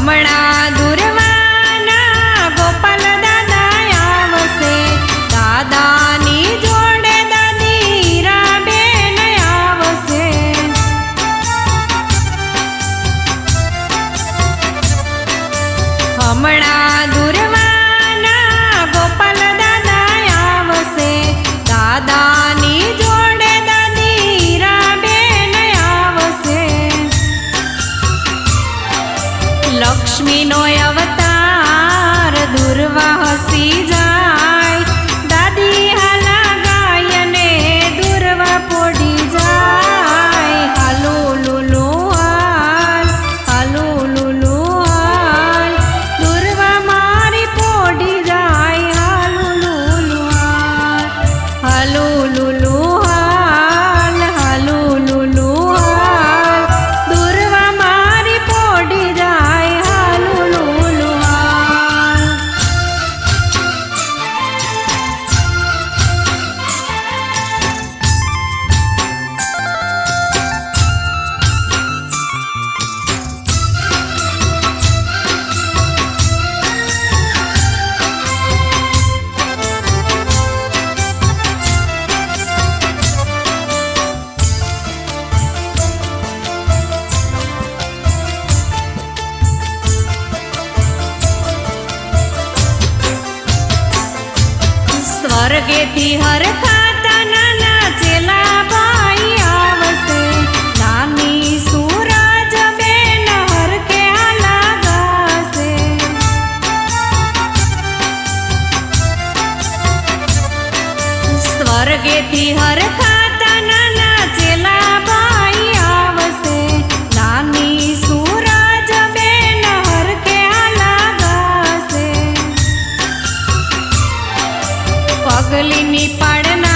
હમણાં દુર્વાના ગોપાલ દાદા આવશે, દાદાની જોડે દાદી હીરાબેન આવશે. હમણાં દુર્વાના ગોપાલ દાદા આવશે, દાદાની જોડે દાદી હીરાબેન આવશે. લક્ષ્મીનો અવતાર દુર્વા હસી જાય, દાદી હાલા ગાય ને દુર્વા પોડી જાય. હાલો લુલુ હાલ, હાલો લુલુ હાલ, દુર્વા મારી પોડી જાય. હાલો લુલુ હાલ, હાલો લુલુ હાલ, હાલો લુલુ હાલ, દુર્વા મારી પોડી જાય. હાલો લુલુ હાલ. સ્વર્ગેથી હરખાતા નાના ચેલા ભાઈ આવશે, નાની સૂરજ બેન હરખે હાલા ગાશે. સ્વર્ગેથી હરખાતા નાના ચેલા ભાઈ આવશે, નાની સૂરજ બેન હરખે હાલા ગાશે. પગલીની પાડના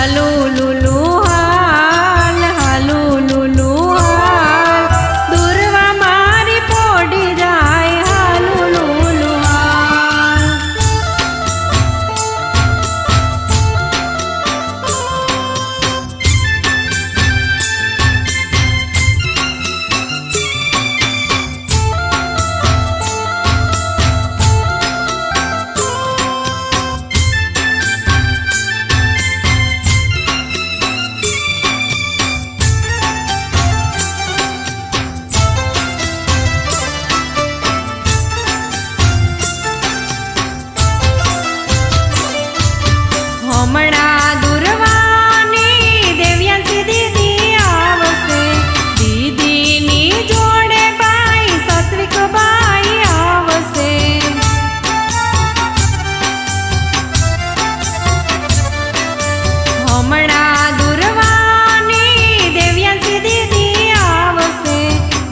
હાલુ લુલુ હાલ, હાલુ લુલુ હાલ, દુર્વા મારી પોડી જાય હાલુ લુલુ હાલ. હમણાં દુર્વાની દેવ્યાંશી દીદી આવશે, દીદીની જોડે ભાઈ સત્વિક ભાઈ આવશે. હમણાં દુર્વાની દેવ્યાંશી દીદી આવશે,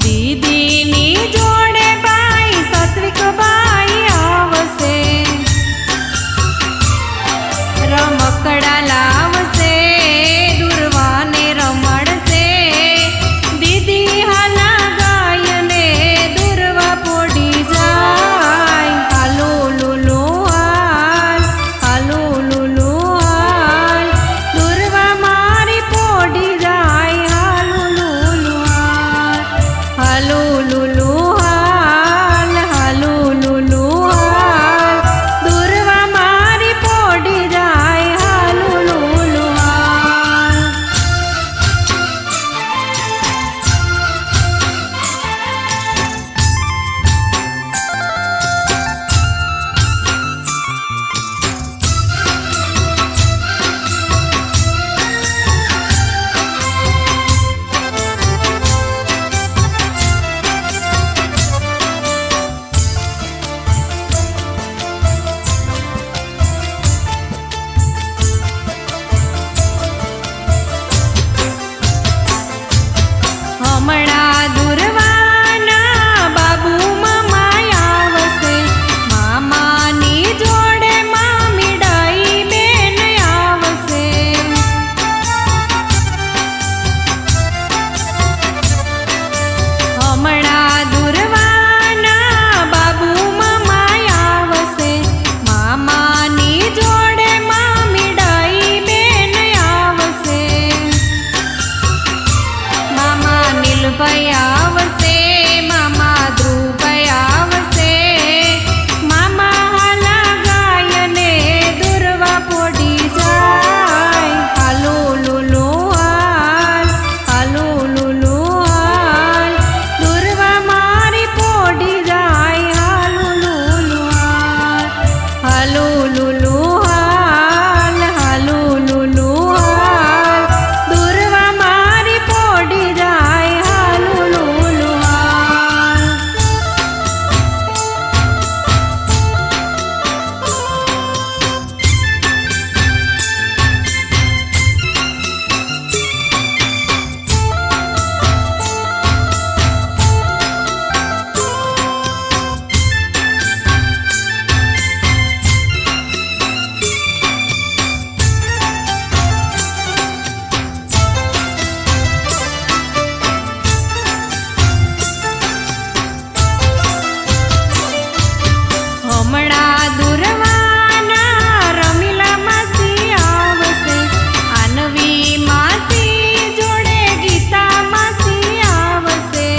દીદીની જોડે ભાઈ સત્વિક ભાઈ આવશે. રમકડા લાવશે, દુર્વાને રમાડશે, દીદી હાલા ગાયને દુર્વા પોડી જાય હાલુ લુલુ હાલ, હાલુ લુલુ હાલ, દુર્વા મારી પોડી જાય હાલુ લુલુ હાલ, હાલુ લુલુ હાલ, હાલુ લુલુ હાલ, દુર્વા મારી પોડી જાય હાલુ લુલુ હાલ. હમણાં દુર્વાના બાબુ મામા આવશે, મામાની જોડે મામી ડાઈ બેન આવશે. હમણાં દુર્વાના બાબુ મામા આવશે, મામાની જોડે મામી ડાઈ બેન આવશે. મામા નીલભાઈ આવશે, મામા ધ્રુવભાઈ આવશે, મામા હાલા ગાયને દુર્વા પોડી જાય હાલુ લુલુ હાલ, હાલુ લુલુ હાલ, દુર્વા મારી પોડી જાય હાલુ લુલુ હાલ, હાલુ લુલુ હાલ, હાલુ લુલુ હાલ, દુર્વા મારી પોડી જાય હાલુ લુલુ હાલ. હમણાં દુર્વાના રમીલા માસી આવશે, આનવી માસી જોડે ગીતા માસી આવશે.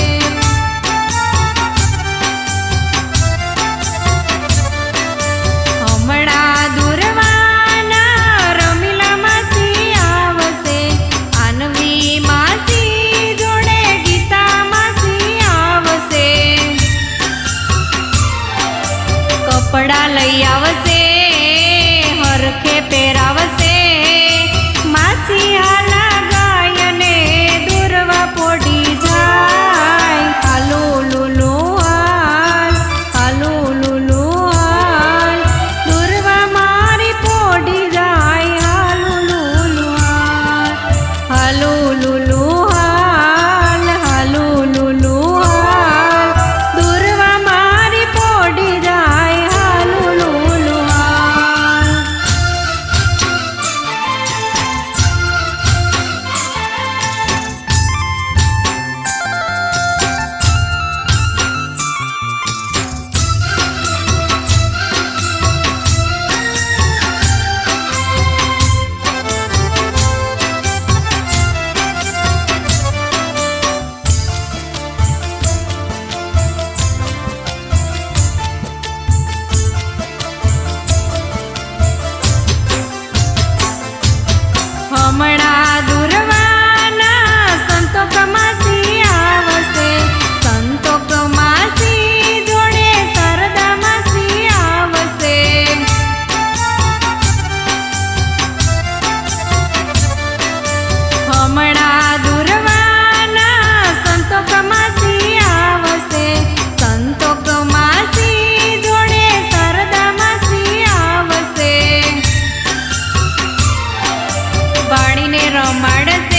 હમણાં દુર્વાના રમીલા માસી આવશે, આનવી માસી જોડે ગીતા માસી આવશે. કપડા લઈ આવશે, હરખે પહેરાવશે, માસી હાલા ગાયને દુર્વા પોડી જાય હાલુ લુલુ હાલ, હાલુ લુલુ હાલ, દુર્વા મારી પોડી જાય હાલુ લુલુ હાલ, હાલુ લુલુ હાલ, હાલુ લુલુ હાલ, દુર્વા મારી પોડી જાય હાલુ લુલુ હાલ. રમાડશે